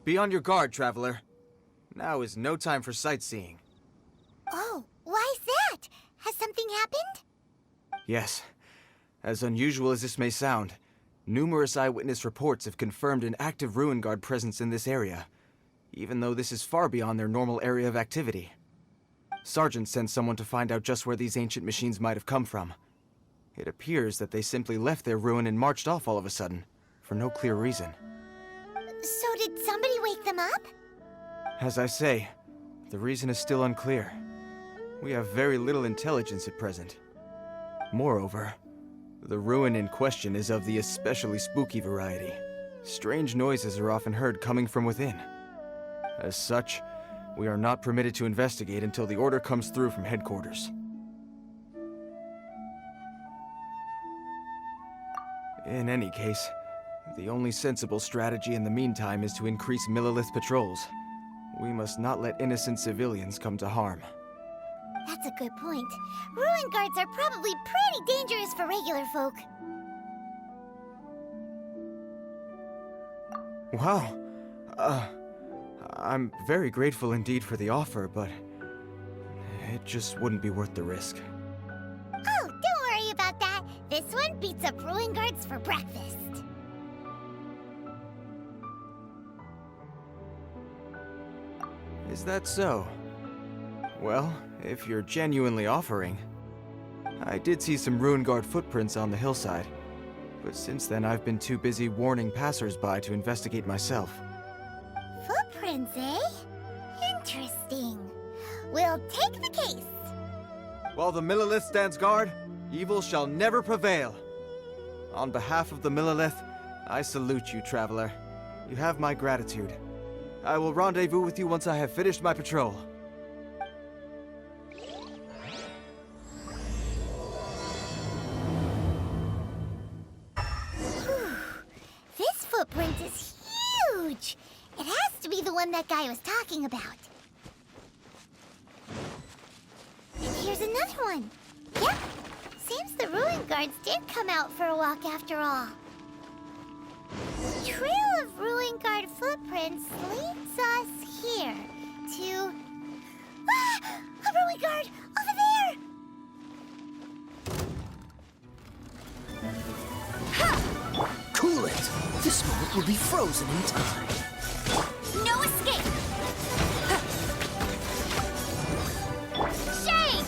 Be on your guard, traveler. Now is no time for sightseeing. Oh, why's that? Has something happened? Yes. As unusual as this may sound, numerous eyewitness reports have confirmed an active Ruin Guard presence in this area, even though this is far beyond their normal area of activity. Sergeant sent someone to find out just where these ancient machines might have come from. It appears that they simply left their ruin and marched off all of a sudden, for no clear reason. So did somebody wake them up? As I say, the reason is still unclear. We have very little intelligence at present. Moreover, the ruin in question is of the especially spooky variety. Strange noises are often heard coming from within. As such, we are not permitted to investigate until the order comes through from headquarters. In any case, the only sensible strategy in the meantime is to increase Millilith patrols. We must not let innocent civilians come to harm. That's a good point. Ruin guards are probably pretty dangerous for regular folk. Wow. I'm very grateful indeed for the offer, but it just wouldn't be worth the risk. Oh, don't worry about that. This one beats up ruin guards for breakfast. Is that so? Well, if you're genuinely offering. I did see some Ruin Guard footprints on the hillside, but since then I've been too busy warning passers-by to investigate myself. Footprints, eh? Interesting. We'll take the case. While the Millilith stands guard, evil shall never prevail. On behalf of the Millilith, I salute you, traveler. You have my gratitude. I will rendezvous with you once I have finished my patrol. This footprint is huge. It has to be the one that guy was talking about. And here's another one. Yep. Seems the ruin guards did come out for a walk after all. The trail of ruin guard footprints leads us here to... Ah! A ruin guard! Over there! Ha! Cool it! This moment will be frozen in time. No escape! Shake!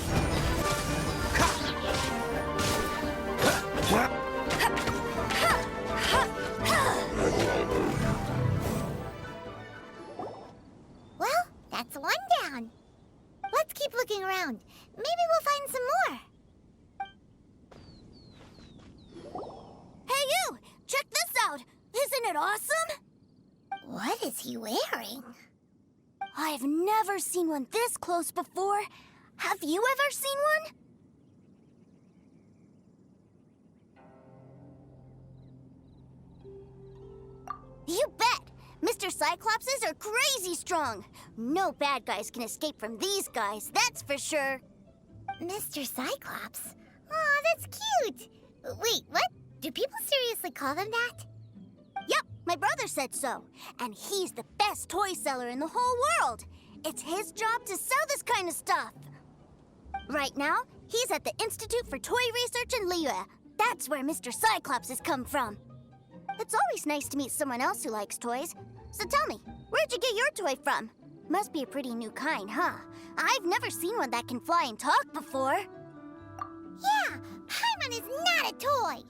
Well, that's one down. Let's keep looking around. Maybe we'll find some more. Hey you! Check this out! Isn't it awesome? What is he wearing? I've never seen one this close before. Have you ever seen one? You bet! Mr. Cyclopses are crazy strong. No bad guys can escape from these guys, that's for sure. Mr. Cyclops? Aw, that's cute! Wait, what? Do people seriously call them that? Yep, my brother said so. And he's the best toy seller in the whole world. It's his job to sell this kind of stuff. Right now, he's at the Institute for Toy Research in Liyue. That's where Mr. Cyclops has come from. It's always nice to meet someone else who likes toys. So tell me, where'd you get your toy from? Must be a pretty new kind, huh? I've never seen one that can fly and talk before. Yeah, Paimon is not a toy!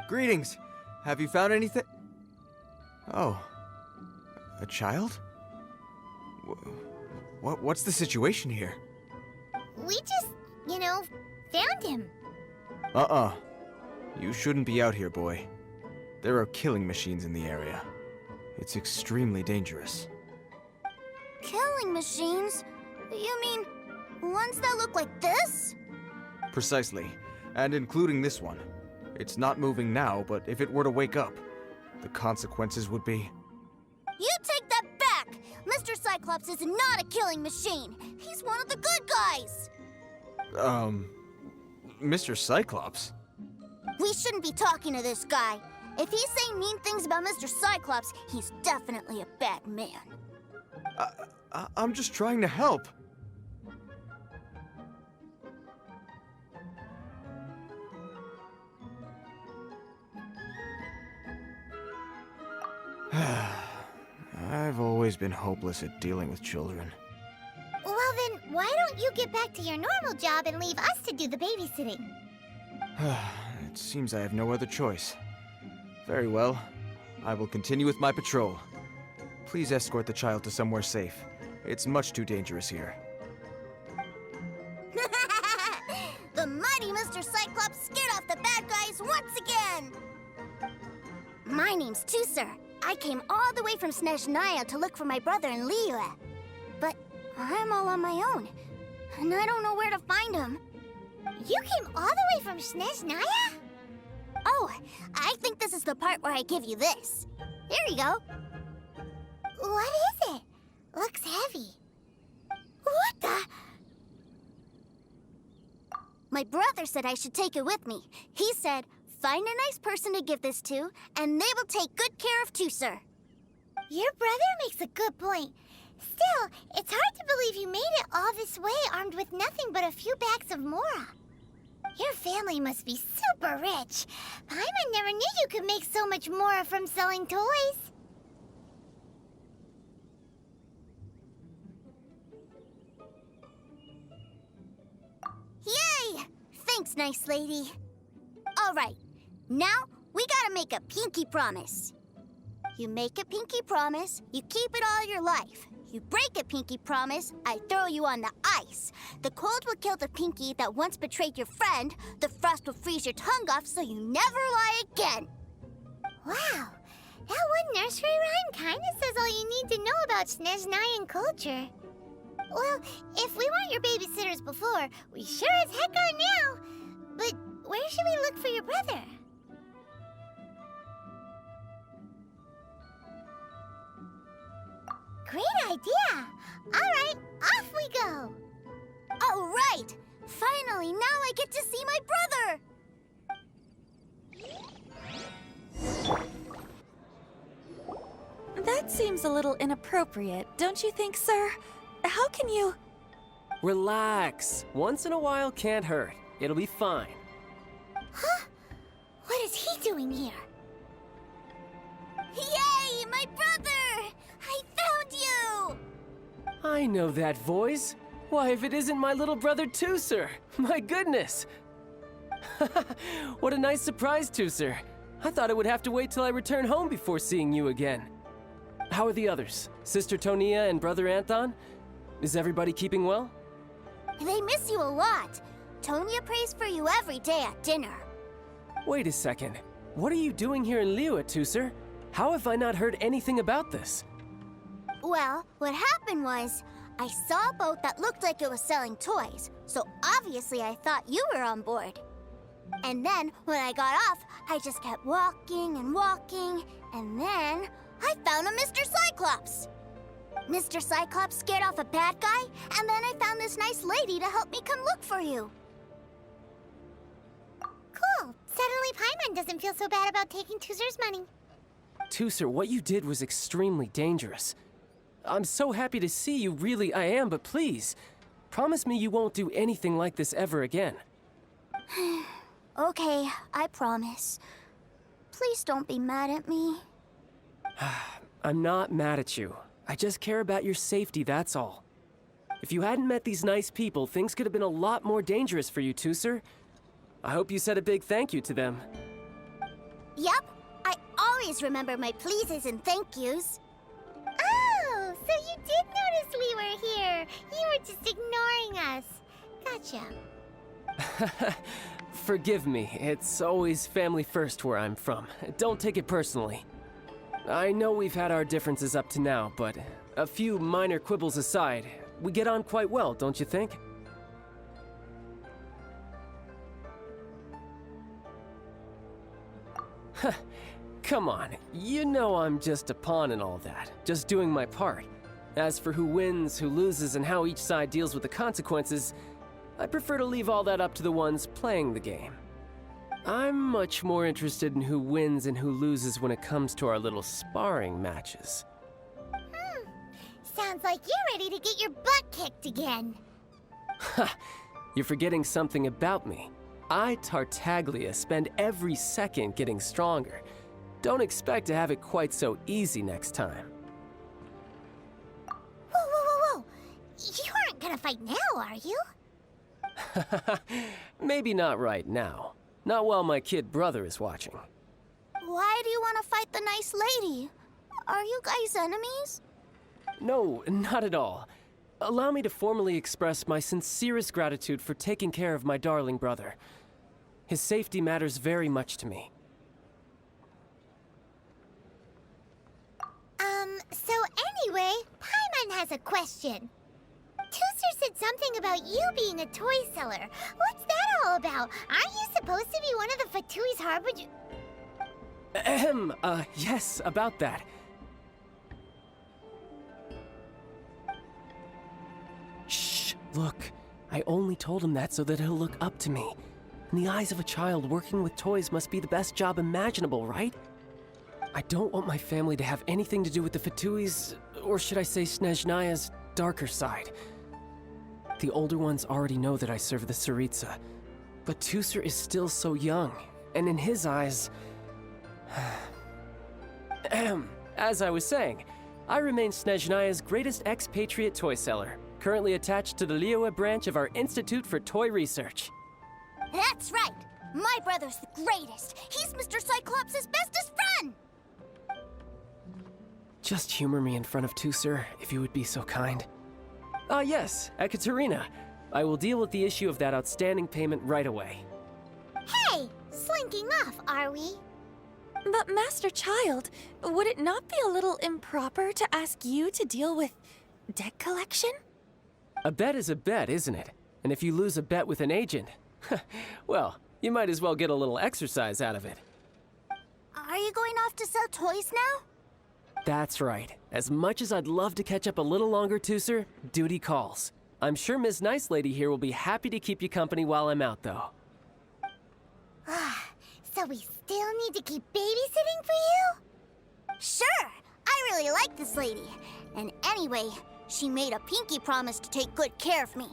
Greetings! Have you found anything? Oh. A child? What's the situation here? We just, found him. You shouldn't be out here, boy. There are killing machines in the area. It's extremely dangerous. Killing machines? You mean ones that look like this? Precisely. And including this one. It's not moving now, but if it were to wake up, the consequences would be... You take that back! Mr. Cyclops is not a killing machine. He's one of the good guys. Mr. Cyclops? We shouldn't be talking to this guy. If he's saying mean things about Mr. Cyclops, he's definitely a bad man. I'm just trying to help. I've always been hopeless at dealing with children. Well then, why don't you get back to your normal job and leave us to do the babysitting? It seems I have no other choice. Very well. I will continue with my patrol. Please escort the child to somewhere safe. It's much too dangerous here. The mighty Mr. Cyclops scared off the bad guys once again! My name's Tusser. I came all the way from Snezhnaya to look for my brother in Liyue. But I'm all on my own, and I don't know where to find him. You came all the way from Snezhnaya? Oh, I think this is the part where I give you this. Here you go. What is it? Looks heavy. What the? My brother said I should take it with me. He said, find a nice person to give this to, and they will take good care of Tusser. Your brother makes a good point. Still, it's hard to believe you made it all this way armed with nothing but a few bags of Mora. Your family must be super rich. Paimon never knew you could make so much Mora from selling toys. Yay! Thanks, nice lady. All right, now we gotta make a pinky promise. You make a pinky promise, you keep it all your life. You break a pinky promise, I throw you on the ice. The cold will kill the pinky that once betrayed your friend. The frost will freeze your tongue off so you never lie again. Wow, that one nursery rhyme kind of says all you need to know about Snezhnayan culture. Well, if we weren't your babysitters before, we sure as heck are now. But where should we look for your brother? Great idea! All right, off we go! All right, finally, now I get to see my brother. That seems a little inappropriate, don't you think, sir? How can you... Relax. Once in a while can't hurt. It'll be fine. Huh? What is he doing here? Yay, my brother! I found you! I know that voice. Why, if it isn't my little brother Tusser! My goodness! What a nice surprise, Tusser. I thought I would have to wait till I return home before seeing you again. How are the others? Sister Tonia and Brother Anton? Is everybody keeping well? They miss you a lot. Tonia prays for you every day at dinner. Wait a second. What are you doing here in Liyue, Tusser? How have I not heard anything about this? Well, what happened was, I saw a boat that looked like it was selling toys, so obviously I thought you were on board. And then, when I got off, I just kept walking and walking, and then I found a Mr. Cyclops. Mr. Cyclops scared off a bad guy, and then I found this nice lady to help me come look for you. Cool. Suddenly Paimon doesn't feel so bad about taking Tusser's money. Tusser, what you did was extremely dangerous. I'm so happy to see you, really I am, but please, promise me you won't do anything like this ever again. Okay, I promise. Please don't be mad at me. I'm not mad at you. I just care about your safety, that's all. If you hadn't met these nice people, things could have been a lot more dangerous for you, Tusser. I hope you said a big thank you to them. Yep, I always remember my pleases and thank yous. Oh, so you did notice we were here. You were just ignoring us. Gotcha. Forgive me, it's always family first where I'm from. Don't take it personally. I know we've had our differences up to now, but a few minor quibbles aside, we get on quite well, don't you think? Come on, you know I'm just a pawn and all that, just doing my part. As for who wins, who loses, and how each side deals with the consequences, I prefer to leave all that up to the ones playing the game. I'm much more interested in who wins and who loses when it comes to our little sparring matches. Sounds like you're ready to get your butt kicked again. Ha! You're forgetting something about me. I, Tartaglia, spend every second getting stronger. Don't expect to have it quite so easy next time. Whoa. You aren't gonna fight now, are you? Maybe not right now. Not while my kid brother is watching. Why do you want to fight the nice lady? Are you guys enemies? No, not at all. Allow me to formally express my sincerest gratitude for taking care of my darling brother. His safety matters very much to me. So anyway, Paimon has a question. Tooser said something about you being a toy seller. What's that all about? Aren't you supposed to be one of the Fatui's harbinger? Yes, about that. Shh, look. I only told him that so that he'll look up to me. In the eyes of a child, working with toys must be the best job imaginable, right? I don't want my family to have anything to do with the Fatui's, or should I say Snezhnaya's, darker side. The older ones already know that I serve the Tsaritsa, but Tooser is still so young, and in his eyes... As I was saying, I remain Snezhnaya's greatest expatriate toy seller, currently attached to the Liyue branch of our Institute for Toy Research. That's right! My brother's the greatest! He's Mr. Cyclops' bestest friend! Just humor me in front of Tooser, if you would be so kind. Yes, Ekaterina. I will deal with the issue of that outstanding payment right away. Hey, slinking off, are we? But Master Child, would it not be a little improper to ask you to deal with debt collection? A bet is a bet, isn't it? And if you lose a bet with an agent, well, you might as well get a little exercise out of it. Are you going off to sell toys now? That's right. As much as I'd love to catch up a little longer, Tooser, duty calls. I'm sure Ms. Nice Lady here will be happy to keep you company while I'm out, though. So we still need to keep babysitting for you? Sure! I really like this lady. And anyway, she made a pinky promise to take good care of me.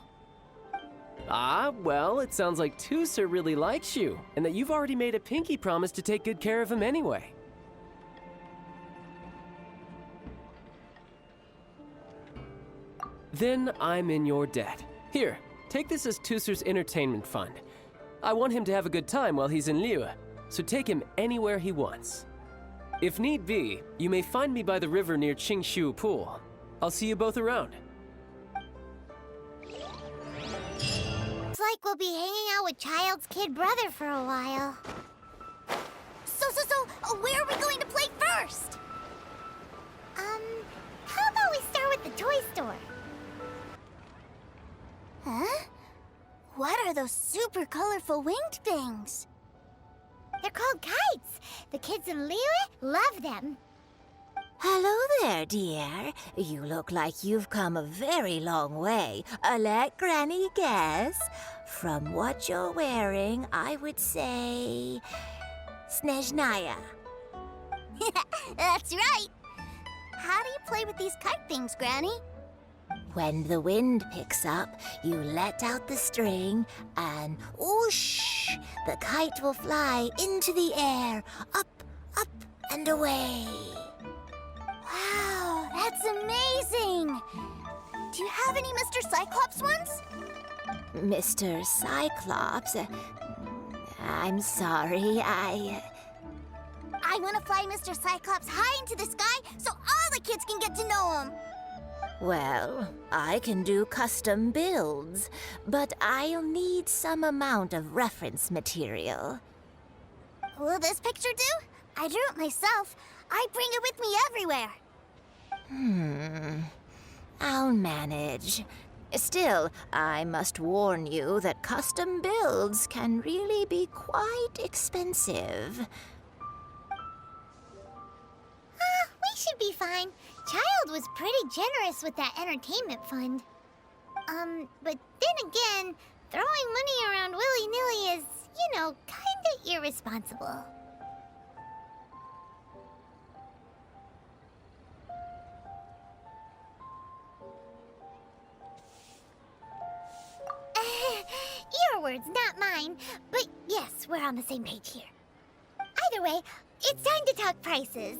Well, it sounds like Tooser really likes you, and that you've already made a pinky promise to take good care of him anyway. Then I'm in your debt. Here, take this as Tooser's entertainment fund. I want him to have a good time while he's in Liyue, so take him anywhere he wants. If need be, you may find me by the river near Qingshu Pool. I'll see you both around. Looks like we'll be hanging out with Child's kid brother for a while. So, where are we going to play first? How about we start with the toy store? Huh? What are those super colorful winged things? They're called kites. The kids in Liyue love them. Hello there, dear. You look like you've come a very long way. Let Granny guess. From what you're wearing, I would say... Snezhnaya. That's right. How do you play with these kite things, Granny? When the wind picks up, you let out the string and whoosh! The kite will fly into the air, up, and away. Wow, that's amazing! Do you have any Mr. Cyclops ones? Mr. Cyclops, I'm sorry, I want to fly Mr. Cyclops high into the sky so all the kids can get to know him. Well, I can do custom builds, but I'll need some amount of reference material. Will this picture do? I drew it myself. I bring it with me everywhere. I'll manage. Still, I must warn you that custom builds can really be quite expensive. We should be fine. Child was pretty generous with that entertainment fund. But then again, throwing money around willy-nilly is, kind kinda irresponsible. Your words, not mine. But yes, we're on the same page here. Either way, it's time to talk prices.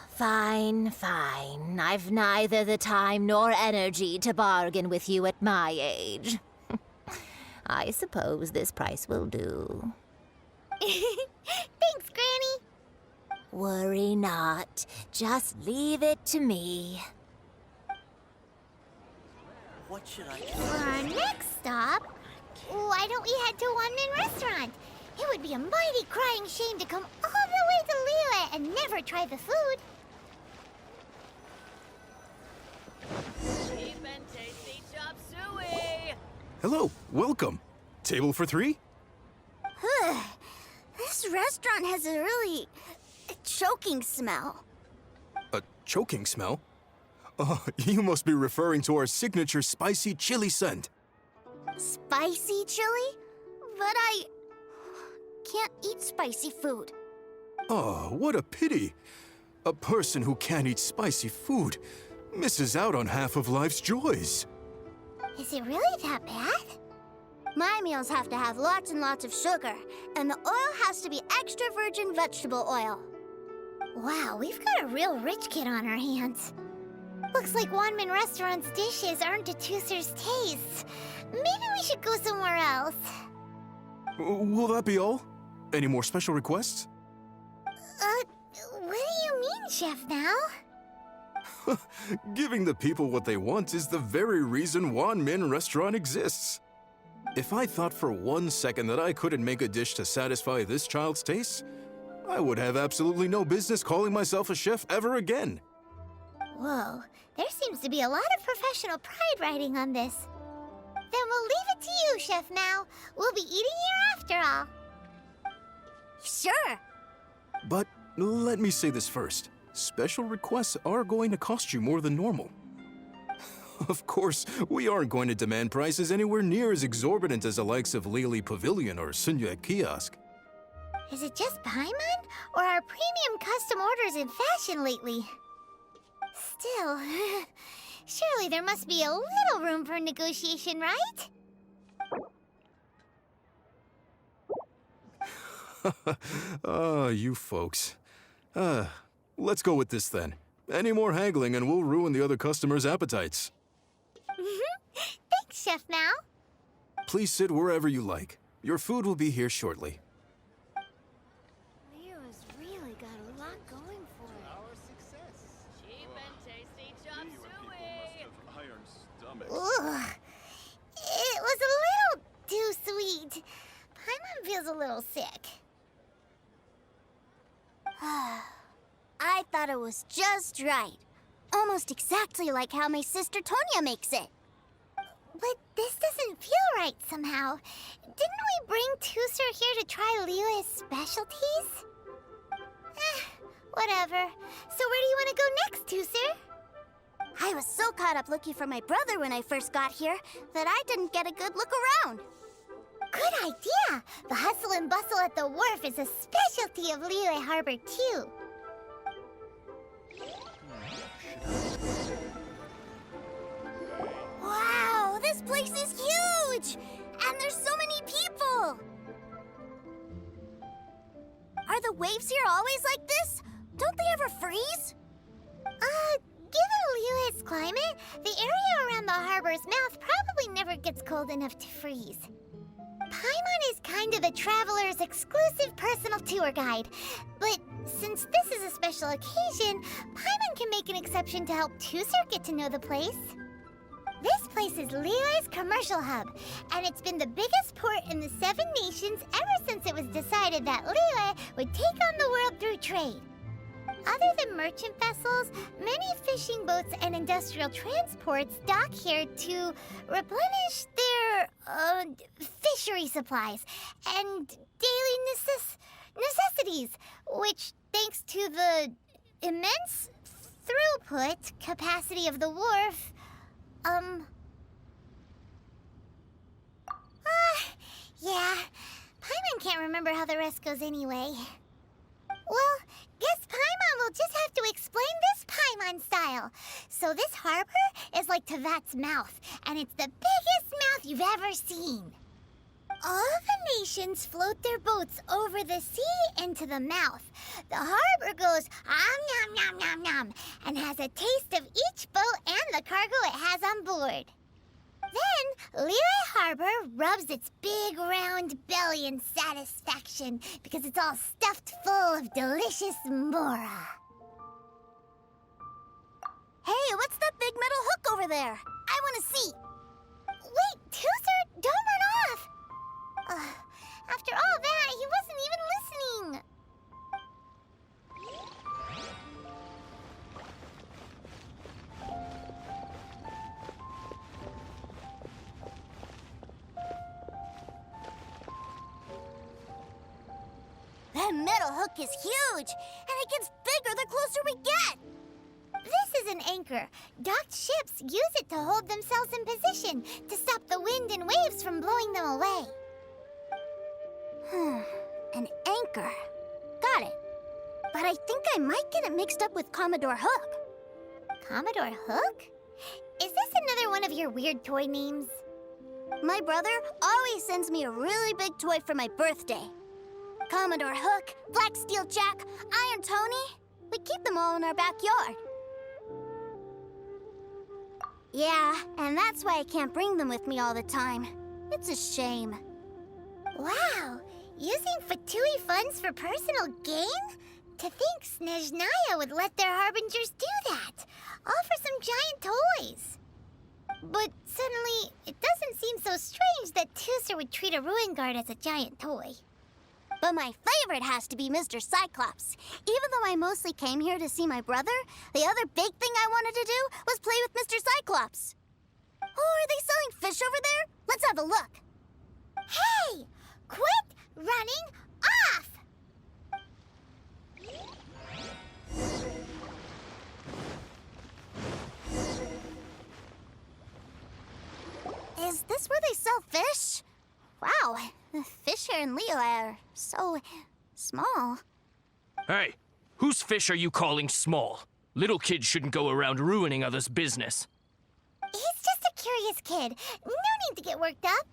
Fine, fine. I've neither the time nor energy to bargain with you at my age. I suppose this price will do. Thanks, Granny. Worry not. Just leave it to me. What should I For our next stop, why don't we head to One Min Restaurant? It would be a mighty crying shame to come all the way to Liyue and never try the food. Cheap and tasty chop suey! Hello, welcome. Table for 3? This restaurant has a really choking smell. A choking smell? Oh, you must be referring to our signature spicy chili scent. Spicy chili? But I can't eat spicy food. Oh, what a pity. A person who can't eat spicy food misses out on half of life's joys. Is it really that bad? My meals have to have lots and lots of sugar, and the oil has to be extra virgin vegetable oil. Wow, we've got a real rich kid on our hands. Looks like One Min Restaurant's dishes aren't to Tooser's taste. Maybe we should go somewhere else. Will that be all? Any more special requests? What do you mean, Chef Now? Giving the people what they want is the very reason Wan Min Restaurant exists. If I thought for 1 second that I couldn't make a dish to satisfy this child's taste, I would have absolutely no business calling myself a chef ever again. Whoa, there seems to be a lot of professional pride riding on this. Then we'll leave it to you, Chef Now. We'll be eating here after all. Sure. But let me say this first. Special requests are going to cost you more than normal. Of course, we aren't going to demand prices anywhere near as exorbitant as the likes of Lily Pavilion or Sunyue Kiosk. Is it just Paimon, or are premium custom orders in fashion lately? Still, surely there must be a little room for negotiation, right? You folks. Let's go with this then. Any more haggling and we'll ruin the other customers' appetites. Thanks, Chef Now. Please sit wherever you like. Your food will be here shortly. Liyue's really got a lot going for it. Our success. Cheap and tasty chop suey! Ugh. It was a little too sweet. Paimon feels a little sick. I thought it was just right. Almost exactly like how my sister Tonya makes it. But this doesn't feel right somehow. Didn't we bring Tooser here to try Liyue's specialties? Whatever. So where do you want to go next, Tooser? I was so caught up looking for my brother when I first got here that I didn't get a good look around. Good idea! The hustle and bustle at the wharf is a specialty of Liyue Harbor, too. Wow, this place is huge! And there's so many people! Are the waves here always like this? Don't they ever freeze? Given Liyue's climate, the area around the harbor's mouth probably never gets cold enough to freeze. Paimon is kind of the traveler's exclusive personal tour guide. But since this is a special occasion, Paimon can make an exception to help Tooser get to know the place. This place is Liyue's commercial hub, and it's been the biggest port in the Seven Nations ever since it was decided that Liyue would take on the world through trade. Other than merchant vessels, many fishing boats and industrial transports dock here to replenish their fishery supplies and daily necessities, which, thanks to the immense throughput capacity of the wharf, Yeah, Paimon can't remember how the rest goes anyway. Well, guess Paimon will just have to explain this Paimon style. So this harbor is like Tevat's mouth, and it's the biggest mouth you've ever seen. All the nations float their boats over the sea into the mouth. The harbor goes nom nom nom nom and has a taste of each boat and the cargo it has on board. Then, Lehigh Harbor rubs its big round belly in satisfaction because it's all stuffed full of delicious mora. Hey, what's that big metal hook over there? I want to see. Wait, Tooser, don't run off! After all that, he wasn't even listening. That metal hook is huge, and it gets bigger the closer we get. This is an anchor. Docked ships use it to hold themselves in position to stop the wind and waves from blowing them away. An anchor. Got it. But I think I might get it mixed up with Commodore Hook. Commodore Hook? Is this another one of your weird toy names? My brother always sends me a really big toy for my birthday. Commodore Hook, Black Steel Jack, Iron Tony. We keep them all in our backyard. Yeah, and that's why I can't bring them with me all the time. It's a shame. Wow! Using Fatui funds for personal gain? To think Snezhnaya would let their harbingers do that, all for some giant toys. But suddenly, it doesn't seem so strange that Tooser would treat a ruin guard as a giant toy. But my favorite has to be Mr. Cyclops. Even though I mostly came here to see my brother, the other big thing I wanted to do was play with Mr. Cyclops. Oh, are they selling fish over there? Let's have a look. Hey! Quit running off! Is this where they sell fish? Wow, the fish here in Leo are so small. Hey, whose fish are you calling small? Little kids shouldn't go around ruining others' business. He's just a curious kid. No need to get worked up.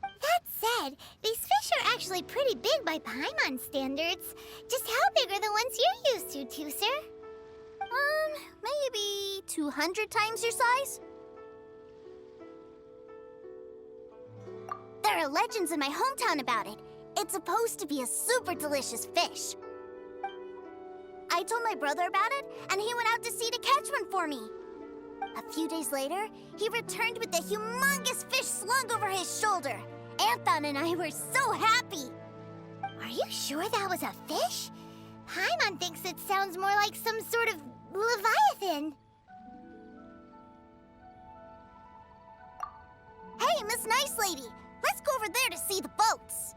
That said, these fish are actually pretty big by Paimon standards. Just how big are the ones you're used to, Tooser? Maybe 200 times your size? There are legends in my hometown about it. It's supposed to be a super delicious fish. I told my brother about it, and he went out to sea to catch one for me. A few days later, he returned with a humongous fish slung over his shoulder. Anthon and I were so happy. Are you sure that was a fish? Paimon thinks it sounds more like some sort of leviathan. Hey, Miss Nice Lady, let's go over there to see the boats.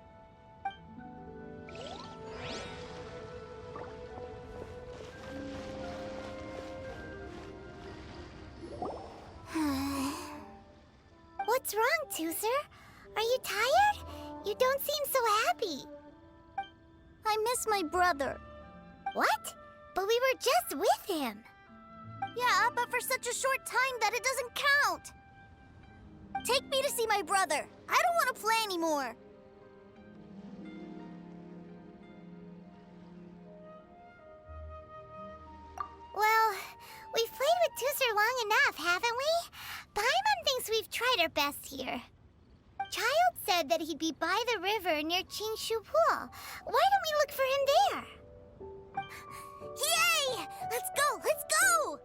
What's wrong, Tooser? Are you tired? You don't seem so happy. I miss my brother. What? But we were just with him. Yeah, but for such a short time that it doesn't count. Take me to see my brother. I don't want to play anymore. Well, we've played with Tooser long enough, haven't we? Paimon thinks we've tried our best here. Child said that he'd be by the river near Chingshu Pool. Why don't we look for him there? Yay! Let's go! Let's go!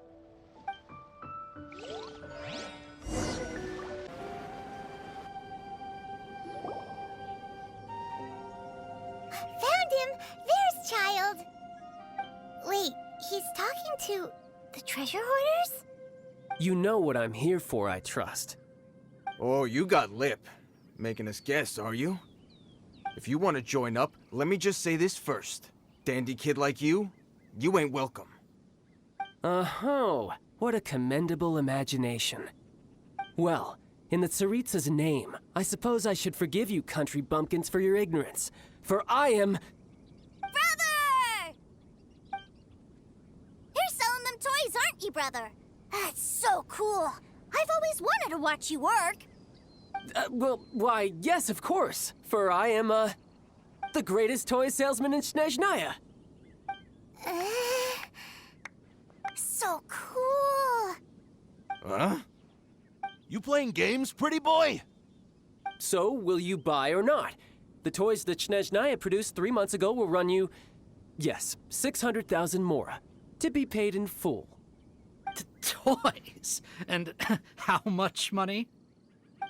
Found him! There's Child! Wait, he's talking to the treasure hoarders? You know what I'm here for, I trust. Oh, you got lip. Making us guess, are you? If you want to join up, let me just say this first. Dandy kid like you ain't welcome. Uh-huh. What a commendable imagination. Well, In the Tsaritsa's name, I suppose I should forgive you country bumpkins for your ignorance. For I am... Brother! You're selling them toys, aren't you, brother? That's so cool. I've always wanted to watch you work. Well, why, yes, of course. For I am, the greatest toy salesman in Snezhnaya. So cool. Huh? You playing games, pretty boy? So, will you buy or not? The toys that Snezhnaya produced 3 months ago will run you, yes, 600,000 mora, to be paid in full. Toys? And how much money?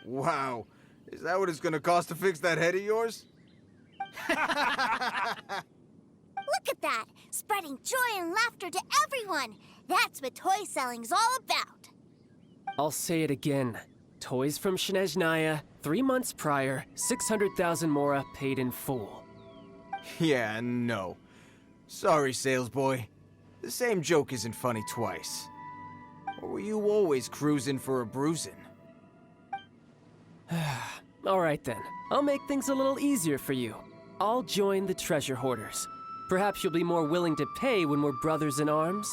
Wow. Is that what it's gonna cost to fix that head of yours? Look at that! Spreading joy and laughter to everyone! That's what toy selling's all about! I'll say it again. Toys from Snezhnaya, 3 months prior, 600,000 mora paid in full. Yeah, no. Sorry, salesboy. The same joke isn't funny twice. Or were you always cruising for a bruising? All right then. I'll make things a little easier for you. I'll join the treasure hoarders. Perhaps you'll be more willing to pay when we're brothers in arms?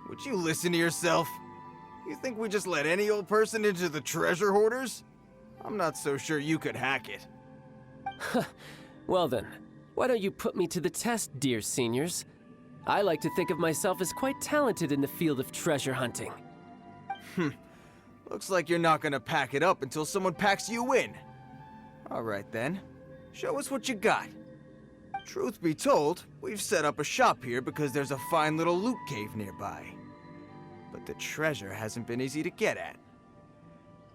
Would you listen to yourself? You think we just let any old person into the treasure hoarders? I'm not so sure you could hack it. Well then, why don't you put me to the test, dear seniors? I like to think of myself as quite talented in the field of treasure hunting. Looks like you're not gonna pack it up until someone packs you in. All right then, show us what you got. Truth be told, we've set up a shop here because there's a fine little loot cave nearby. But the treasure hasn't been easy to get at.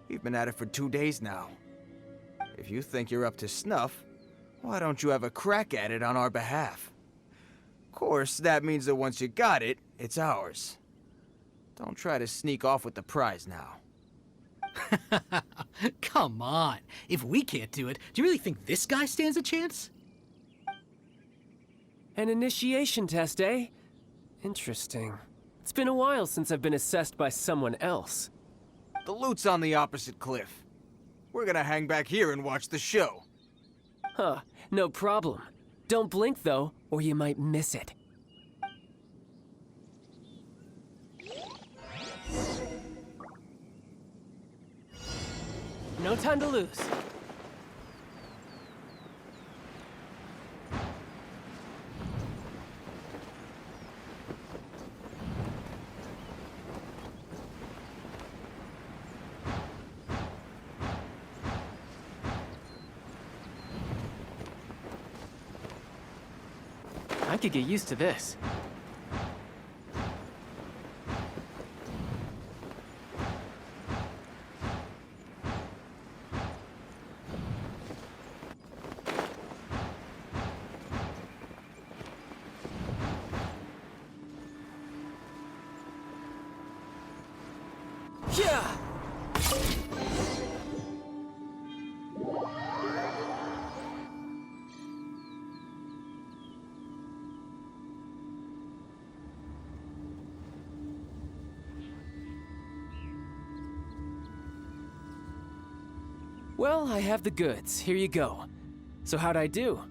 We've been at it for 2 days now. If you think you're up to snuff, why don't you have a crack at it on our behalf? Of course, that means that once you got it, it's ours. Don't try to sneak off with the prize now. Come on. If we can't do it, do you really think this guy stands a chance? An initiation test, eh? Interesting. It's been a while since I've been assessed by someone else. The loot's on the opposite cliff. We're gonna hang back here and watch the show. Huh, no problem. Don't blink though, or you might miss it. No time to lose. I could get used to this. Yeah! Well, I have the goods. Here you go. So how'd I do?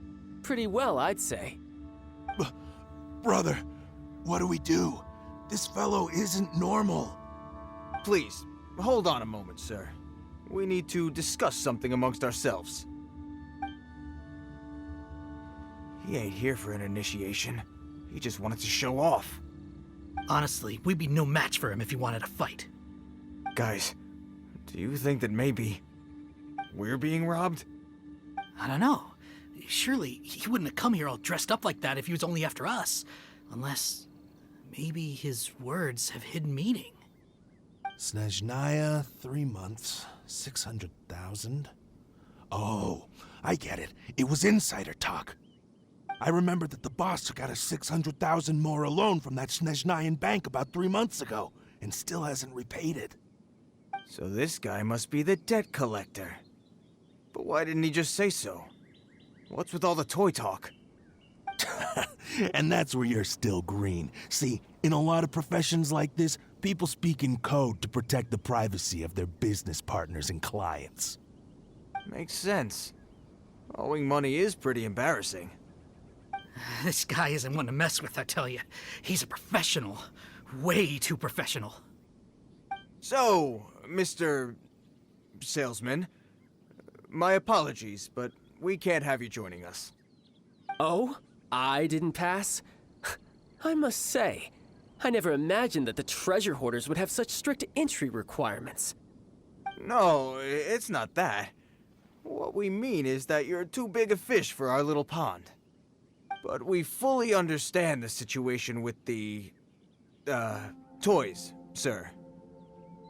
Pretty well, I'd say. Brother, what do we do? This fellow isn't normal. Please, hold on a moment, sir. We need to discuss something amongst ourselves. He ain't here for an initiation. He just wanted to show off. Honestly, we'd be no match for him if he wanted to fight. Guys, do you think that maybe we're being robbed? I don't know. Surely he wouldn't have come here all dressed up like that if he was only after us. Unless maybe his words have hidden meaning. Snezhnaya, 3 months, 600,000. Oh, I get it. It was insider talk. I remember that the boss took out a 600,000 more loan from that Snezhnayan bank about 3 months ago, and still hasn't repaid it. So this guy must be the debt collector. But why didn't he just say so? What's with all the toy talk? And that's where you're still green. See, in a lot of professions like this, people speak in code to protect the privacy of their business partners and clients. Makes sense. Owing money is pretty embarrassing. This guy isn't one to mess with, I tell you. He's a professional. Way too professional. So, Mr. Salesman, my apologies, but we can't have you joining us. Oh? I didn't pass? I must say, I never imagined that the treasure hoarders would have such strict entry requirements. No, it's not that. What we mean is that you're too big a fish for our little pond. But we fully understand the situation with the, toys, sir.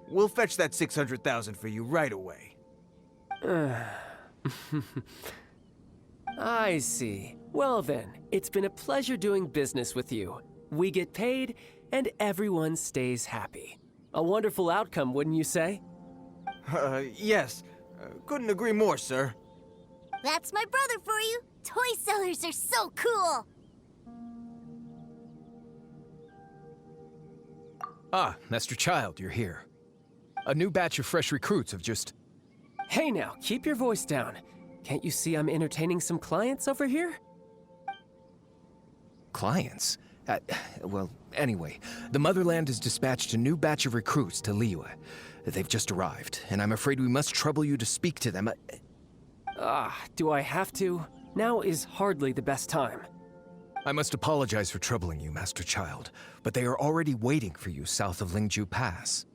We'll fetch that 600,000 for you right away. I see. Well then, it's been a pleasure doing business with you. We get paid, and everyone stays happy. A wonderful outcome, wouldn't you say? Yes. Couldn't agree more, sir. That's my brother for you. Toy sellers are so cool. Ah, Master Child, you're here. A new batch of fresh recruits have just... Hey now, keep your voice down. Can't you see I'm entertaining some clients over here? Clients? Well, anyway, the Motherland has dispatched a new batch of recruits to Liyue. They've just arrived, and I'm afraid we must trouble you to speak to them. Do I have to? Now is hardly the best time. I must apologize for troubling you, Master Child, but they are already waiting for you south of Lingju Pass.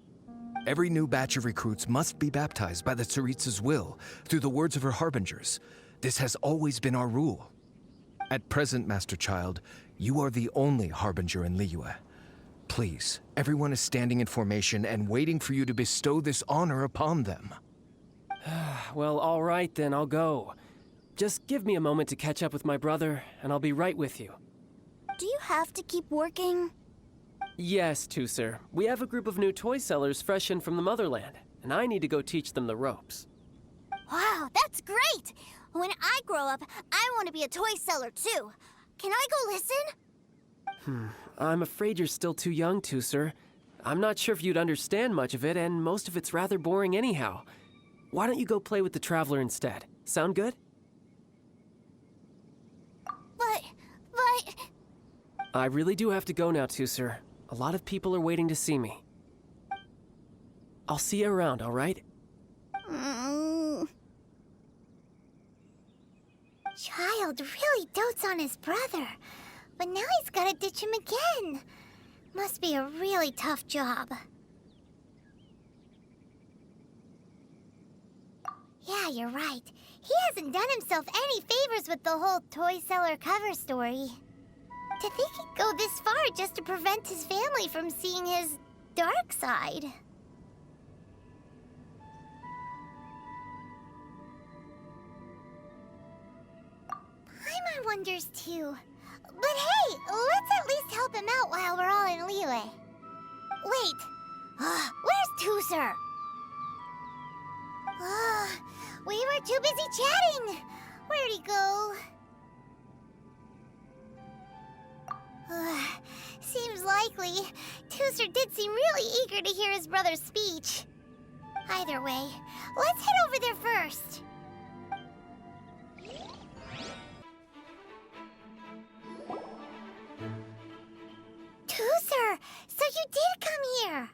Every new batch of recruits must be baptized by the Tsaritsa's will, through the words of her harbingers. This has always been our rule. At present, Master Child, you are the only harbinger in Liyue. Please, everyone is standing in formation and waiting for you to bestow this honor upon them. Well, all right then, I'll go. Just give me a moment to catch up with my brother, and I'll be right with you. Do you have to keep working? Yes, Tusser. We have a group of new toy sellers fresh in from the Motherland, and I need to go teach them the ropes. Wow, that's great! When I grow up, I want to be a toy seller too. Can I go listen? I'm afraid you're still too young, Tusser. I'm not sure if you'd understand much of it, and most of it's rather boring anyhow. Why don't you go play with the Traveler instead? Sound good? But... I really do have to go now, Tusser. A lot of people are waiting to see me. I'll see you around, all right? Child really dotes on his brother, but now he's gotta ditch him again. Must be a really tough job. Yeah, you're right. He hasn't done himself any favors with the whole toy seller cover story. To think he'd go this far just to prevent his family from seeing his dark side. Paimon wonders too. But hey, let's at least help him out while we're all in Liyue. Wait, where's Tusser? We were too busy chatting. Where'd he go? Seems likely. Tusser did seem really eager to hear his brother's speech. Either way, let's head over there first. Tusser, so you did come here.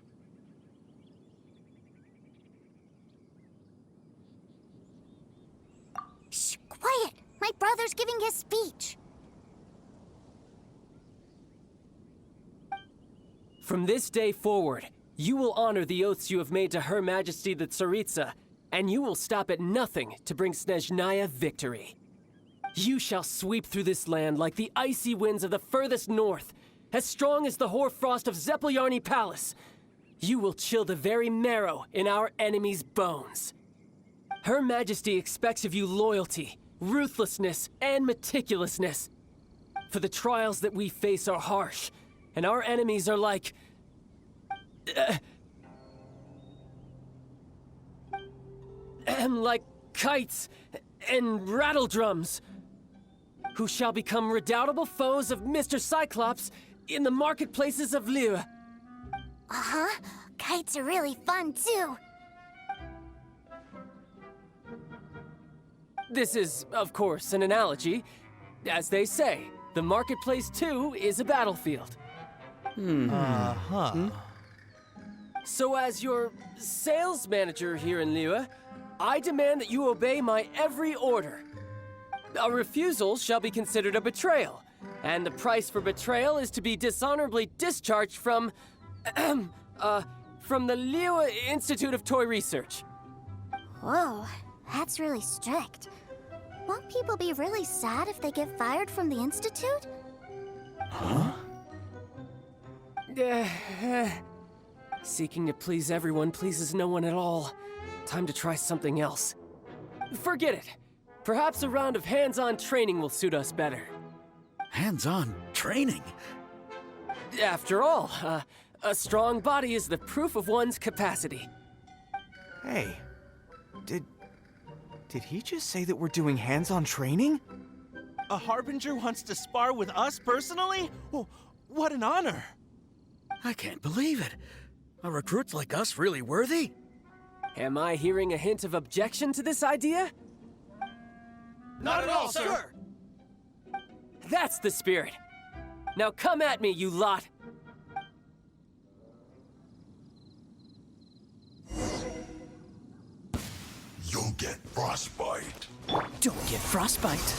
Shh, quiet! My brother's giving his speech. From this day forward, you will honor the oaths you have made to Her Majesty the Tsaritsa, and you will stop at nothing to bring Snezhnaya victory. You shall sweep through this land like the icy winds of the furthest north, as strong as the hoarfrost of Zeppeljärni Palace. You will chill the very marrow in our enemies' bones. Her Majesty expects of you loyalty, ruthlessness, and meticulousness. For the trials that we face are harsh, and our enemies are like... like kites and rattle drums. who shall become redoubtable foes of Mr. Cyclops in the marketplaces of Liyue. Uh-huh. Kites are really fun, too. This is, of course, an analogy. As they say, the marketplace too is a battlefield. So as your sales manager here in Liyue, I demand that you obey my every order. A refusal shall be considered a betrayal, and the price for betrayal is to be dishonorably discharged from the Liyue Institute of Toy Research. Whoa, that's really strict. Won't people be really sad if they get fired from the Institute? Seeking to please everyone pleases no one at all. Time to try something else. Forget it. Perhaps a round of hands-on training will suit us better. Hands-on training? After all, a strong body is the proof of one's capacity. Hey, did he just say that we're doing hands-on training? A Harbinger wants to spar with us personally? Oh, what an honor! I can't believe it. Are recruits like us really worthy? Am I hearing a hint of objection to this idea? Not at all, sir! That's the spirit. Now come at me, you lot. You'll get frostbite. Don't get frostbite.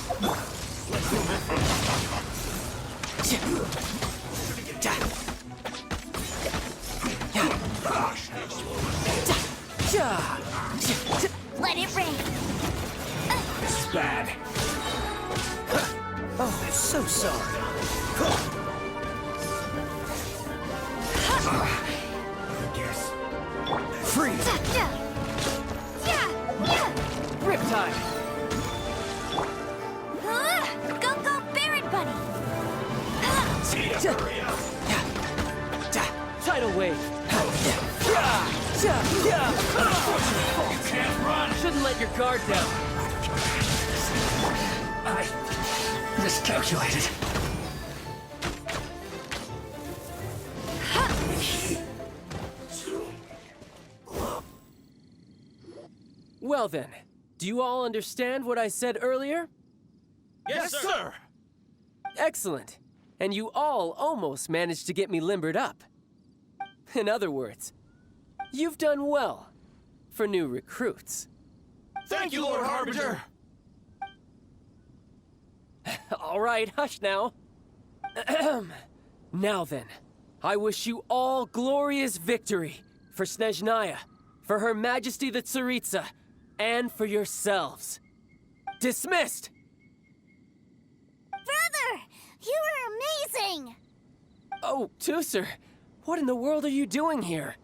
Let it rain. This is bad. Oh, so sorry. Freeze! Riptide! Go, go, Barret Bunny! Tidal wave! You can't run! Shouldn't let your guard down. I miscalculated. Well then, do you all understand what I said earlier? Yes, sir! Excellent. And you all almost managed to get me limbered up. In other words, you've done well for new recruits. Thank you, Lord Harbinger! All right, hush now. Now then, I wish you all glorious victory for Snezhnaya, for Her Majesty the Tsaritsa, and for yourselves. Dismissed! Brother! You were amazing! Oh, Tusser, what in the world are you doing here?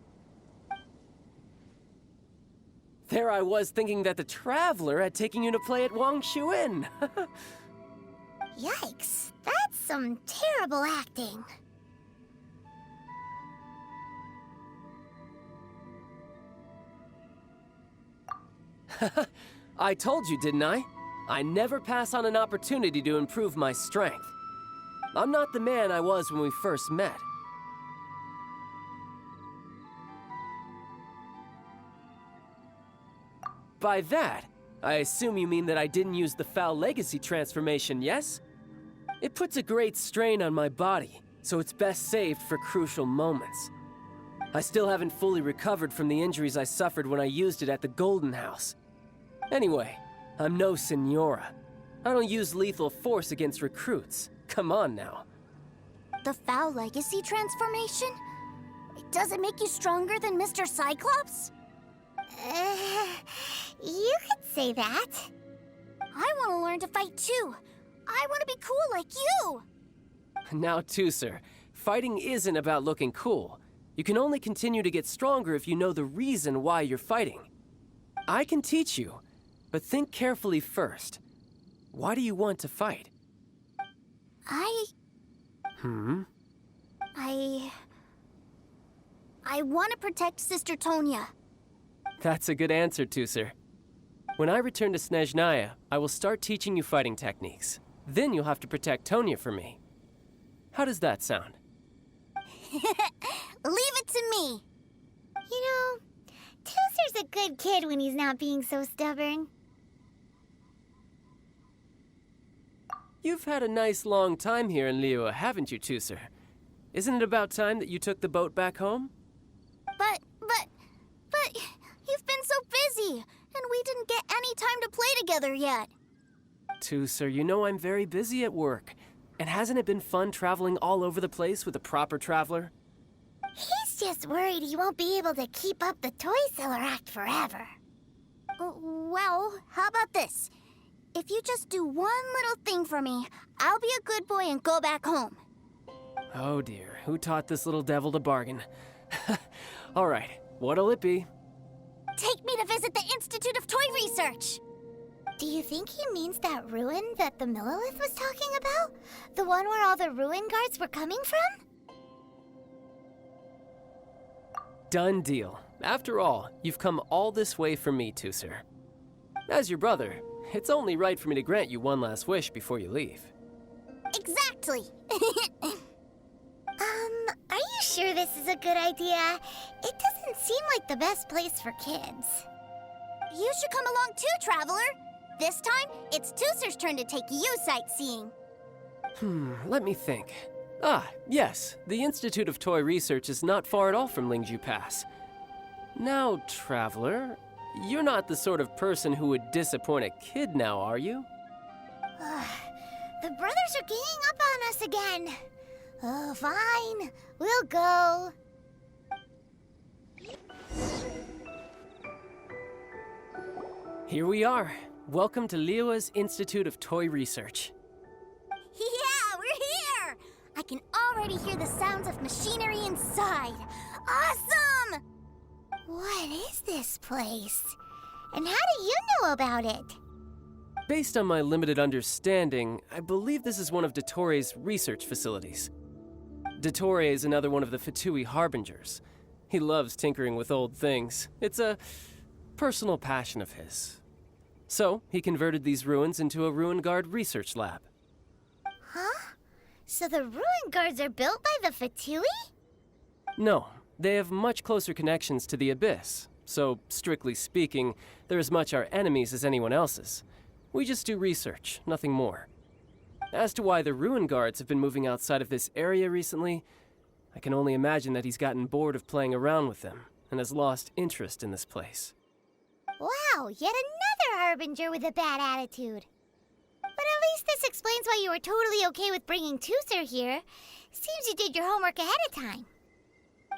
There I was thinking that the Traveler had taken you to play at Wang Shuin. Yikes, that's some terrible acting. I told you, didn't I? I never pass on an opportunity to improve my strength. I'm not the man I was when we first met. By that, I assume you mean that I didn't use the Foul Legacy transformation, yes? It puts a great strain on my body, so it's best saved for crucial moments. I still haven't fully recovered from the injuries I suffered when I used it at the Golden House. Anyway, I'm no Senora. I don't use lethal force against recruits. Come on now. The Foul Legacy transformation? Does it make you stronger than Mr. Cyclops? You could say that. I want to learn to fight too. I want to be cool like you. Now, Tusser, fighting isn't about looking cool. You can only continue to get stronger if you know the reason why you're fighting. I can teach you, but think carefully first. Why do you want to fight? I want to protect Sister Tonya. That's a good answer, Tusser. When I return to Snezhnaya, I will start teaching you fighting techniques. Then you'll have to protect Tonya for me. How does that sound? Leave it to me. You know, Tooser's a good kid when he's not being so stubborn. You've had a nice long time here in Liyue, haven't you, Tooser? Isn't it about time that you took the boat back home? But, you've been so busy, and we didn't get any time to play together yet. Tooser, you know I'm very busy at work. And hasn't it been fun traveling all over the place with a proper traveler? He's just worried he won't be able to keep up the toy seller act forever. Well, how about this? If you just do one little thing for me, I'll be a good boy and go back home. Oh dear, who taught this little devil to bargain? All right, what'll it be? Take me to visit the Institute of Toy Research. Do you think he means that ruin that the Millilith was talking about? The one where all the ruin guards were coming from? Done deal. After all, you've come all this way for me, Tooser. As your brother, it's only right for me to grant you one last wish before you leave. Exactly. Are you sure this is a good idea? It doesn't seem like the best place for kids. You should come along too, Traveler. This time, it's Tooser's turn to take you sightseeing. Let me think. Ah, yes, the Institute of Toy Research is not far at all from Lingju Pass. Now, Traveler, you're not the sort of person who would disappoint a kid now, are you? The brothers are ganging up on us again. Oh, fine. We'll go. Here we are. Welcome to Liyue's Institute of Toy Research. Yeah, we're here! I can already hear the sounds of machinery inside. Awesome! What is this place? And how do you know about it? Based on my limited understanding, I believe this is one of Dottoro's research facilities. Dottore is another one of the Fatui Harbingers. He loves tinkering with old things. It's a personal passion of his. So, he converted these ruins into a Ruin Guard research lab. Huh? So the ruin guards are built by the Fatui? No, they have much closer connections to the Abyss. So, strictly speaking, they're as much our enemies as anyone else's. We just do research, nothing more. As to why the Ruin Guards have been moving outside of this area recently, I can only imagine that he's gotten bored of playing around with them and has lost interest in this place. Wow, yet another Harbinger with a bad attitude. But at least this explains why you were totally okay with bringing Tooser here. Seems you did your homework ahead of time.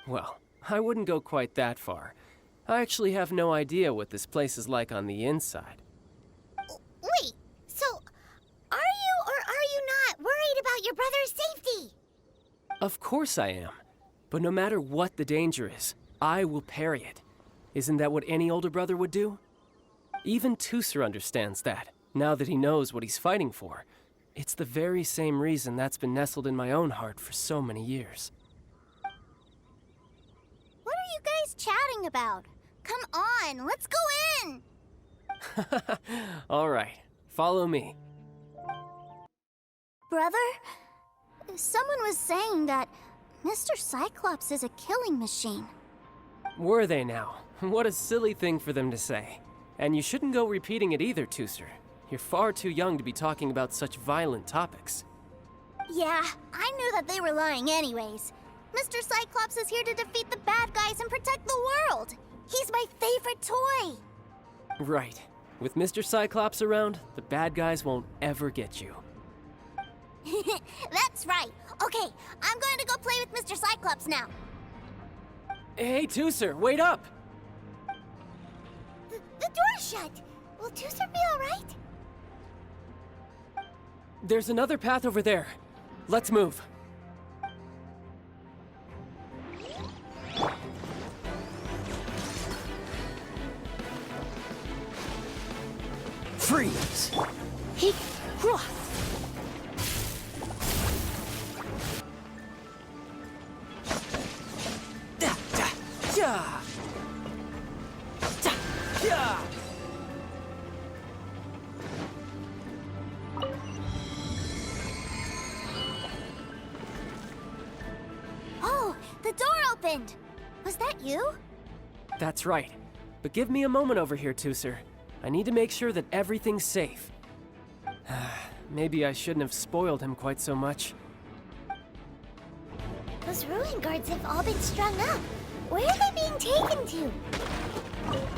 Well, I wouldn't go quite that far. I actually have no idea what this place is like on the inside. Wait, so are you or are you not worried about your brother's safety? Of course I am. But no matter what the danger is, I will parry it. Isn't that what any older brother would do? Even Tooser understands that, now that he knows what he's fighting for. It's the very same reason that's been nestled in my own heart for so many years. What are you guys chatting about? Come on, let's go in! All right, follow me. Brother, someone was saying that Mr. Cyclops is a killing machine. Were they now? What a silly thing for them to say. And you shouldn't go repeating it either, Tooser. You're far too young to be talking about such violent topics. Yeah, I knew that they were lying anyways. Mr. Cyclops is here to defeat the bad guys and protect the world. He's my favorite toy. Right. With Mr. Cyclops around, the bad guys won't ever get you. That's right. Okay, I'm going to go play with Mr. Cyclops now. Hey, Tooser, wait up! The door's shut. Will Tooser be all right? There's another path over there. Let's move. Freeze! He. Yeah! Yeah! The door opened! Was that you? That's right. But give me a moment over here, Tooser. I need to make sure that everything's safe. Maybe I shouldn't have spoiled him quite so much. Those ruin guards have all been strung up. Where are they being taken to?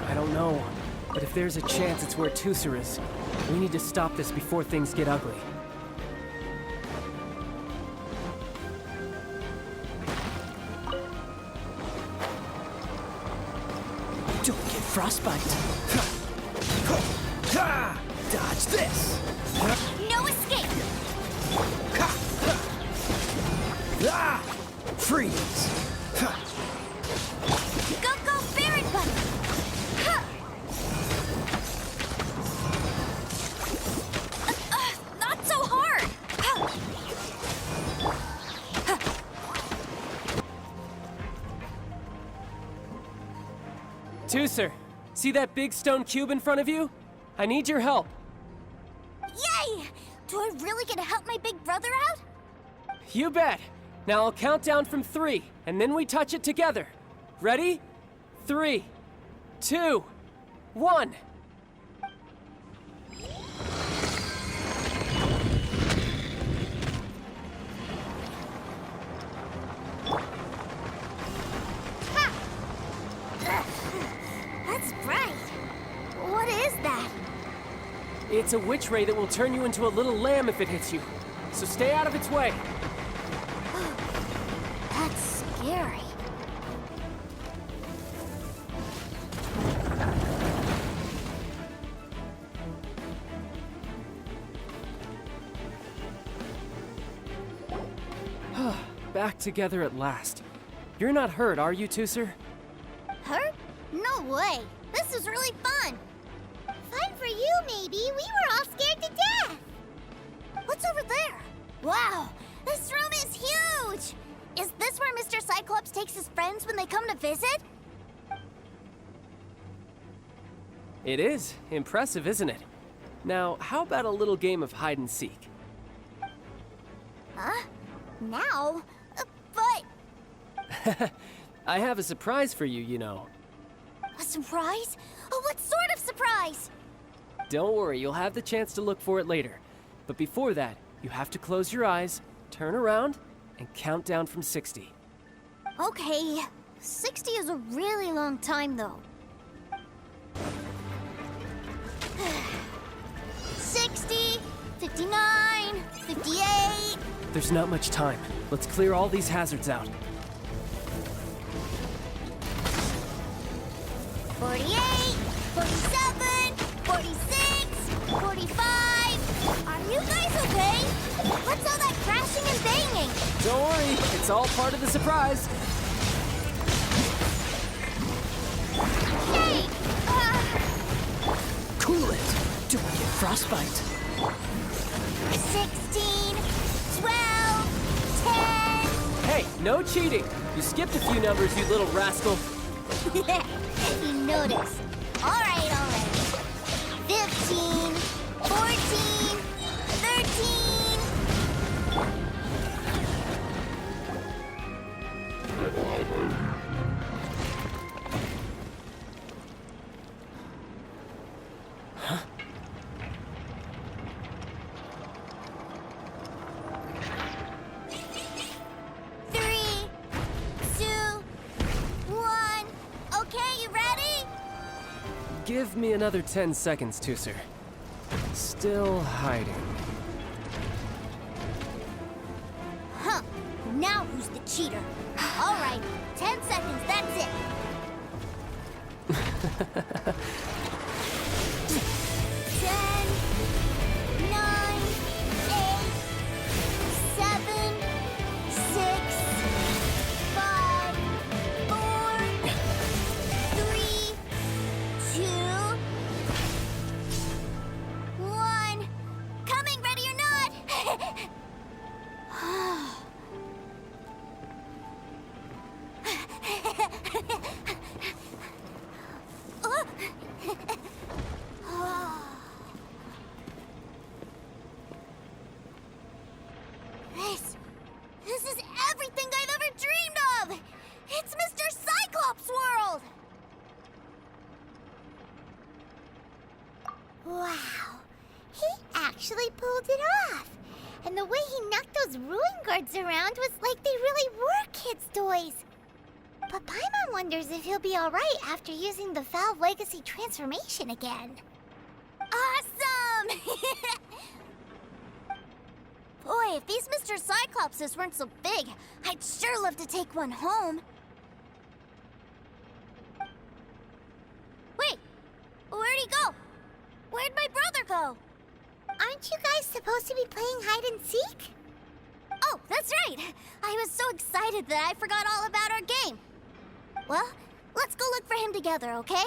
I don't know, but if there's a chance it's where Tooser is, we need to stop this before things get ugly. Don't get frostbite. Dodge this. No escape! Freeze! Go, go, Baron Bunny! Not so hard! Tooser, see that big stone cube in front of you? I need your help. Yay! Do I really get to help my big brother out? You bet. Now I'll count down from 3, and then we touch it together. Ready? 3, 2, 1. That's bright. What is that? It's a witch ray that will turn you into a little lamb if it hits you. So stay out of its way. That's scary. Back together at last. You're not hurt, are you, Tooser? Hurt? No way. This is really fun. Fun for you, maybe. We were all scared to death. What's over there? Wow, this room is huge! Is this where Mr. Cyclops takes his friends when they come to visit? It is. Impressive, isn't it? Now, how about a little game of hide and seek? Huh? Now? But... I have a surprise for you, you know. A surprise? Oh, what sort of surprise? Don't worry, you'll have the chance to look for it later. But before that, you have to close your eyes, turn around, and count down from 60. Okay, 60 is a really long time, though. 60, 59, 58... There's not much time. Let's clear all these hazards out. 48, 47, 46, 45... Are you guys okay? What's all that crashing and banging? Don't worry, it's all part of the surprise. Hey! Cool it. Don't get frostbite. 16, 12, 10... Hey, no cheating. You skipped a few numbers, you little rascal. You noticed. All right. 15, 14, 13... Huh? Three, two, one. Okay, you ready? Give me another 10 seconds, Tooser. Still hiding. Huh. Now who's the cheater? All right, 10 seconds, that's it. 10, 9, 8, 7, 6, 5, 4, 3, 2, 1. Coming, ready or not? This is everything I've ever dreamed of! Mr. Cyclops World! Wow, he actually pulled it off. And the way he knocked those ruin guards around was like they really were kids' toys. But Paimon wonders if he'll be alright after using the Valve Legacy transformation again. Awesome! Boy, if these Mr. Cyclopses weren't so big, I'd sure love to take one home. Wait, where'd he go? Where'd my brother go? Aren't you guys supposed to be playing hide and seek? Oh, that's right! I was so excited that I forgot all about our game. Well, let's go look for him together, okay?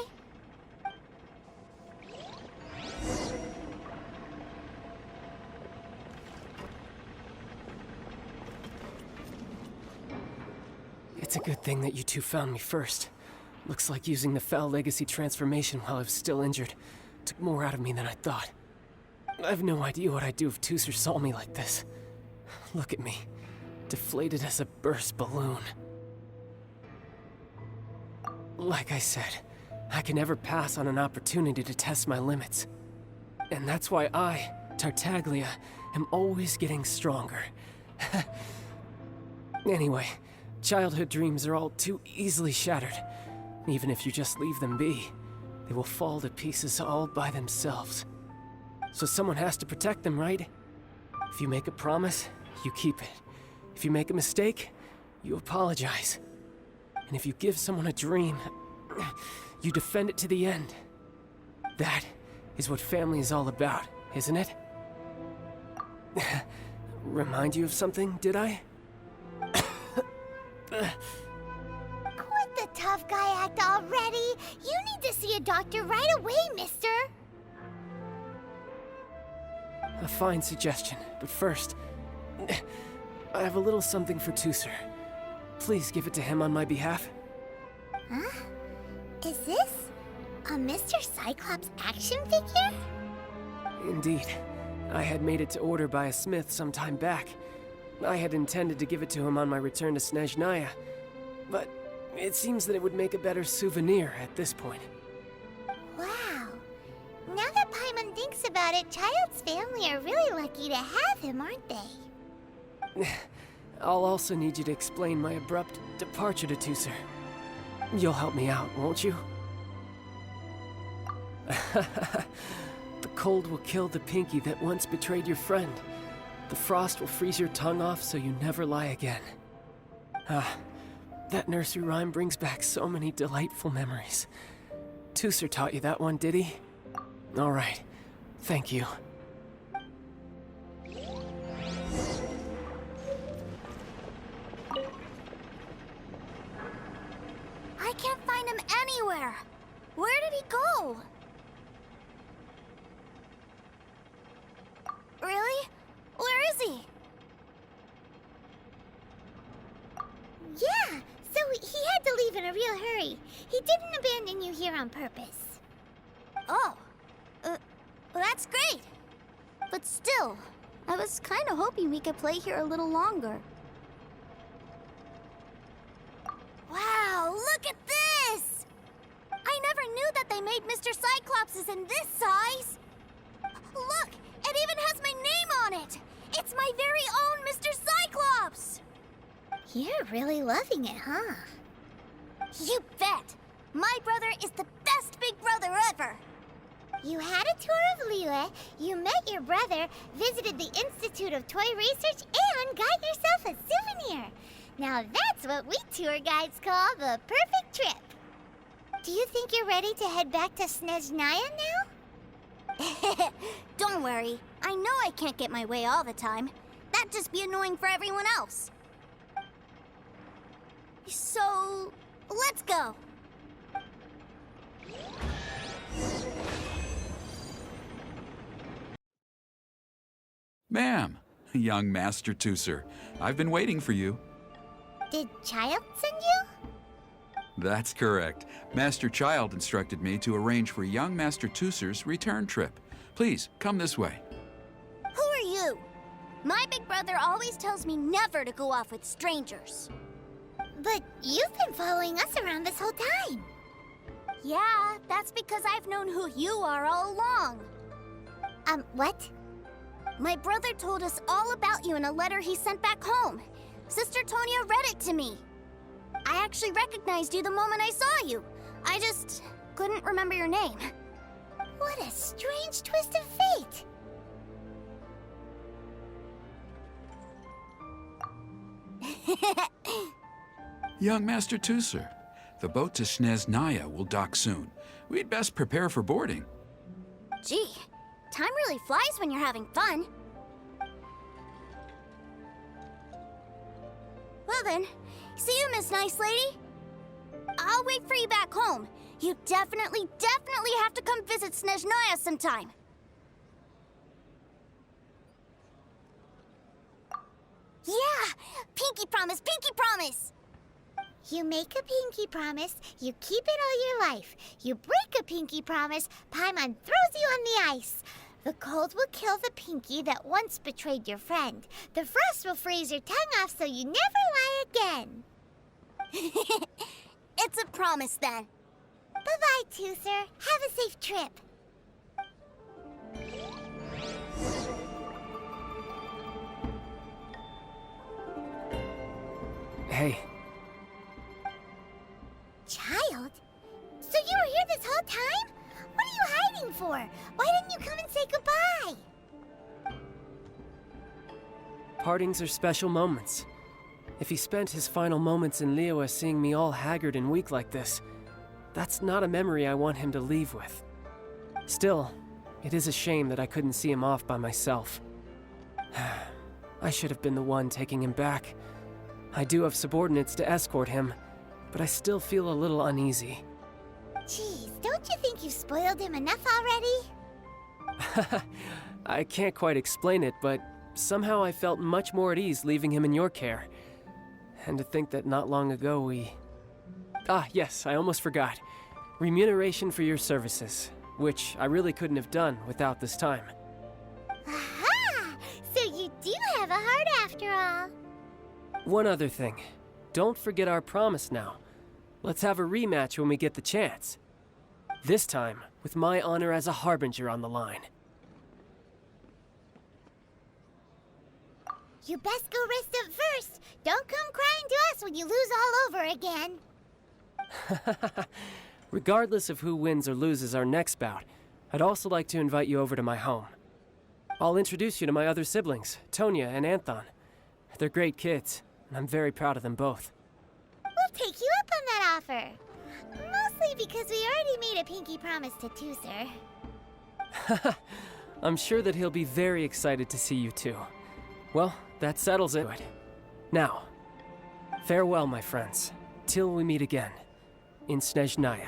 It's a good thing that you two found me first. Looks like using the Foul Legacy transformation while I was still injured took more out of me than I thought. I have no idea what I'd do if Tooser saw me like this. Look at me, deflated as a burst balloon. Like I said, I can never pass on an opportunity to test my limits. And that's why I, Tartaglia, am always getting stronger. Anyway, childhood dreams are all too easily shattered. Even if you just leave them be, they will fall to pieces all by themselves. So someone has to protect them, right? If you make a promise, you keep it. If you make a mistake, you apologize. And if you give someone a dream, you defend it to the end. That is what family is all about, isn't it? Remind you of something, did I? Quit the tough guy act already! You need to see a doctor right away, mister! A fine suggestion, but first, I have a little something for Tooser. Please give it to him on my behalf. Huh? Is this a Mr. Cyclops action figure? Indeed. I had made it to order by a smith some time back. I had intended to give it to him on my return to Snezhnaya, but it seems that it would make a better souvenir at this point. Wow. Now that Paimon thinks about it, Child's family are really lucky to have him, aren't they? I'll also need you to explain my abrupt departure to Tooser. You'll help me out, won't you? The cold will kill the pinky that once betrayed your friend. The frost will freeze your tongue off so you never lie again. That nursery rhyme brings back so many delightful memories. Tooser taught you that one, did he? All right. Thank you. I can't find him anywhere. Where did he go? Really? Where is he? Yeah, so he had to leave in a real hurry. He didn't abandon you here on purpose. Oh. Well, that's great. But still, I was kind of hoping we could play here a little longer. Wow, look at this! I never knew that they made Mr. Cyclopses in this size. Look, it even has my name on it. It's my very own Mr. Cyclops. You're really loving it, huh? You bet. My brother is the best big brother ever. You had a tour of Liyue, you met your brother, visited the Institute of Toy Research, and got yourself a souvenir. Now that's what we tour guides call the perfect trip. Do you think you're ready to head back to Snezhnaya now? Don't worry. I know I can't get my way all the time. That'd just be annoying for everyone else. So, let's go. Ma'am, young Master Tooser, I've been waiting for you. Did Child send you? That's correct. Master Child instructed me to arrange for young Master Tooser's return trip. Please, come this way. Who are you? My big brother always tells me never to go off with strangers. But you've been following us around this whole time. Yeah, that's because I've known who you are all along. What? My brother told us all about you in a letter he sent back home. Sister Tonia read it to me. I actually recognized you the moment I saw you. I just couldn't remember your name. What a strange twist of fate. Young Master Tusser, the boat to Snezhnaya will dock soon. We'd best prepare for boarding. Gee, time really flies when you're having fun. Well then, see you, Miss Nice Lady. I'll wait for you back home. You definitely have to come visit Snezhnaya sometime. Yeah! Pinky promise, pinky promise! You make a pinky promise, you keep it all your life. You break a pinky promise, Paimon throws you on the ice. The cold will kill the pinky that once betrayed your friend. The frost will freeze your tongue off so you never lie again. It's a promise then. Bye-bye, Tusser. Have a safe trip. Hey. Child? So you were here this whole time? What are you hiding for? Why didn't you come and say goodbye? Partings are special moments. If he spent his final moments in Liyue seeing me all haggard and weak like this, that's not a memory I want him to leave with. Still, it is a shame that I couldn't see him off by myself. I should have been the one taking him back. I do have subordinates to escort him, but I still feel a little uneasy. Jeez, don't you think you spoiled him enough already? I can't quite explain it, but somehow I felt much more at ease leaving him in your care. And to think that not long ago we... Ah, yes, I almost forgot. Remuneration for your services, which I really couldn't have done without this time. Aha! So you do have a heart after all. One other thing. Don't forget our promise now. Let's have a rematch when we get the chance. This time, with my honor as a harbinger on the line. You best go rest up first. Don't come crying to us when you lose all over again. Regardless of who wins or loses our next bout, I'd also like to invite you over to my home. I'll introduce you to my other siblings, Tonia and Anthon. They're great kids, and I'm very proud of them both. We'll take you up on that offer. Mostly because we already made a pinky promise to Tusser. I'm sure that he'll be very excited to see you too. Well, that settles it. Now, farewell, my friends, till we meet again in Snezhnaya.